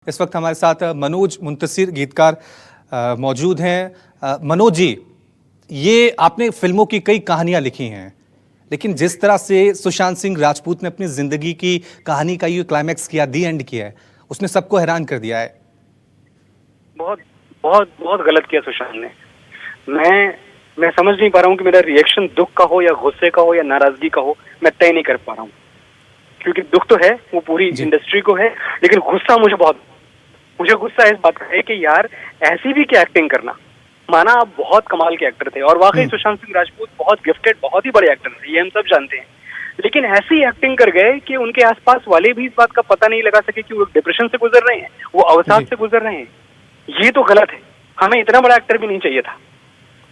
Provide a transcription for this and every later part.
इस वक्त हमारे साथ मनोज मुंतसिर गीतकार मौजूद हैं। मनोज जी, ये आपने फिल्मों की कई कहानियां लिखी हैं, लेकिन जिस तरह से सुशांत सिंह राजपूत ने अपनी जिंदगी की कहानी का ये क्लाइमैक्स किया, दी एंड किया है, उसने सबको हैरान कर दिया है। बहुत बहुत बहुत गलत किया सुशांत ने। मैं समझ नहीं पा रहा हूँ कि मेरा रिएक्शन दुख का हो या गुस्से का हो या नाराजगी का हो, मैं तय नहीं कर पा रहा हूँ। क्योंकि दुख तो है, वो पूरी इंडस्ट्री को है, लेकिन गुस्सा मुझे गुस्सा इस बात का है कि यार ऐसी भी क्या एक्टिंग करना। माना आप बहुत कमाल के एक्टर थे और वाकई सुशांत सिंह राजपूत बहुत गिफ्टेड, बहुत ही बड़े एक्टर थे, ये हम सब जानते हैं, लेकिन ऐसी एक्टिंग कर गए कि उनके आसपास वाले भी इस बात का पता नहीं लगा सके कि वो डिप्रेशन से गुजर रहे हैं, वो अवसाद से गुजर रहे हैं। ये तो गलत है। हमें इतना बड़ा एक्टर भी नहीं चाहिए था।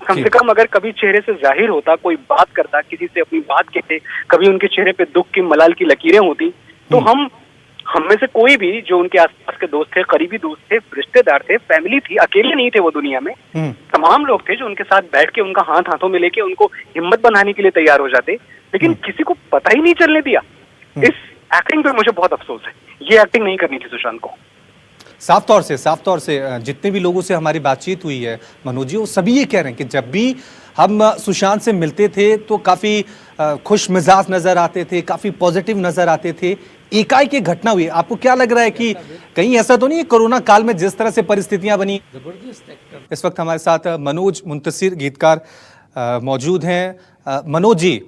कम से कम अगर कभी चेहरे से जाहिर होता, कोई बात करता, किसी से अपनी बात कहते, कभी उनके चेहरे पे दुख की मलाल की लकीरें होती, तो हम में से कोई भी जो उनके आसपास के दोस्त थे, करीबी दोस्त थे, रिश्तेदार थे, फैमिली थी, अकेले नहीं थे वो दुनिया में, तमाम लोग थे जो उनके साथ बैठ के उनका हाथ हाथों में लेके उनको हिम्मत बनाने के लिए तैयार हो जाते, लेकिन किसी को पता ही नहीं चलने दिया। इस एक्टिंग पे मुझे बहुत अफसोस है। ये एक्टिंग नहीं करनी थी सुशांत को। साफ तौर से जितने भी लोगों से हमारी बातचीत हुई है मनोज जी, वो सभी ये कह रहे हैं कि जब भी हम सुशांत से मिलते थे तो काफी खुश मिजाज नजर आते थे, काफी पॉजिटिव नजर आते थे। एकाएक ये घटना हुई, आपको क्या लग रहा है कि कहीं ऐसा तो नहीं है कोरोना काल में जिस तरह से परिस्थितियां बनी? इस वक्त हमारे साथ मनोज मुंतसिर गीतकार मौजूद हैं। मनोज जी,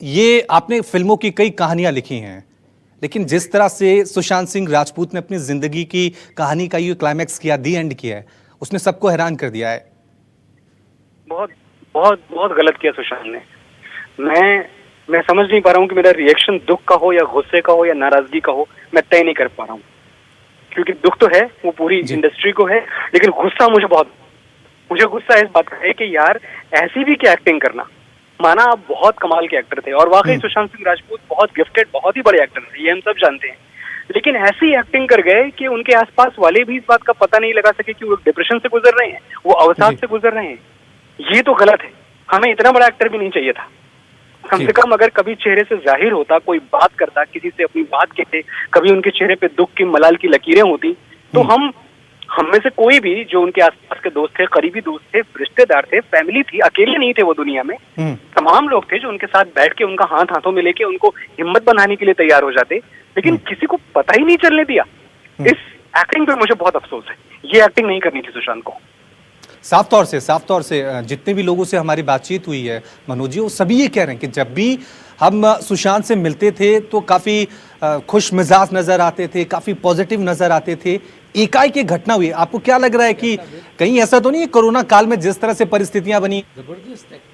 ये आपने फिल्मों की कई कहानियां लिखी हैं, लेकिन जिस तरह से सुशांत सिंह राजपूत ने अपनी जिंदगी की कहानी का ये क्लाइमैक्स किया, दी एंड किया है, उसने सबको हैरान कर दिया है। बहुत बहुत बहुत गलत किया सुशांत ने। मैं समझ नहीं पा रहा हूँ कि मेरा रिएक्शन दुख का हो या गुस्से का हो या नाराजगी का हो, मैं तय नहीं कर पा रहा हूँ। क्योंकि दुख तो है, वो पूरी इंडस्ट्री को है, लेकिन गुस्सा मुझे गुस्सा इस बात का है कि यार ऐसी भी क्या एक्टिंग करना। माना आप बहुत कमाल के एक्टर थे और वाकई सुशांत सिंह राजपूत बहुत गिफ्टेड, बहुत ही बड़े एक्टर थे, ये हम सब जानते हैं, लेकिन ऐसी एक्टिंग कर गए कि उनके आसपास वाले भी इस बात का पता नहीं लगा सके कि वो डिप्रेशन से गुजर रहे हैं, वो अवसाद से गुजर रहे हैं। ये तो गलत है। हमें इतना बड़ा एक्टर भी नहीं चाहिए था। कम से कम अगर कभी चेहरे से जाहिर होता, कोई बात करता, किसी से अपनी बात कहते, कभी उनके चेहरे पे दुख की मलाल की लकीरें होती, तो हम में से कोई भी जो उनके आसपास के दोस्त थे, करीबी दोस्त थे, रिश्तेदार थे, फैमिली थी, अकेले नहीं थे वो दुनिया में, तमाम लोग थे जो उनके साथ बैठ के उनका हाथ हाथों में लेके उनको हिम्मत बनाने के लिए तैयार हो जाते, लेकिन किसी को पता ही नहीं चलने दिया। इस एक्टिंग पे मुझे बहुत अफसोस है। ये एक्टिंग नहीं करनी थी सुशांत को। साफ तौर से जितने भी लोगों से हमारी बातचीत हुई है मनोज जी, वो सभी ये कह रहे हैं कि जब भी हम सुशांत से मिलते थे तो काफी खुश मिजाज नजर आते थे, काफी पॉजिटिव नजर आते थे। एकाएक ये घटना हुई, आपको क्या लग रहा है कि कहीं ऐसा तो नहीं है कोरोना काल में जिस तरह से परिस्थितियां बनी?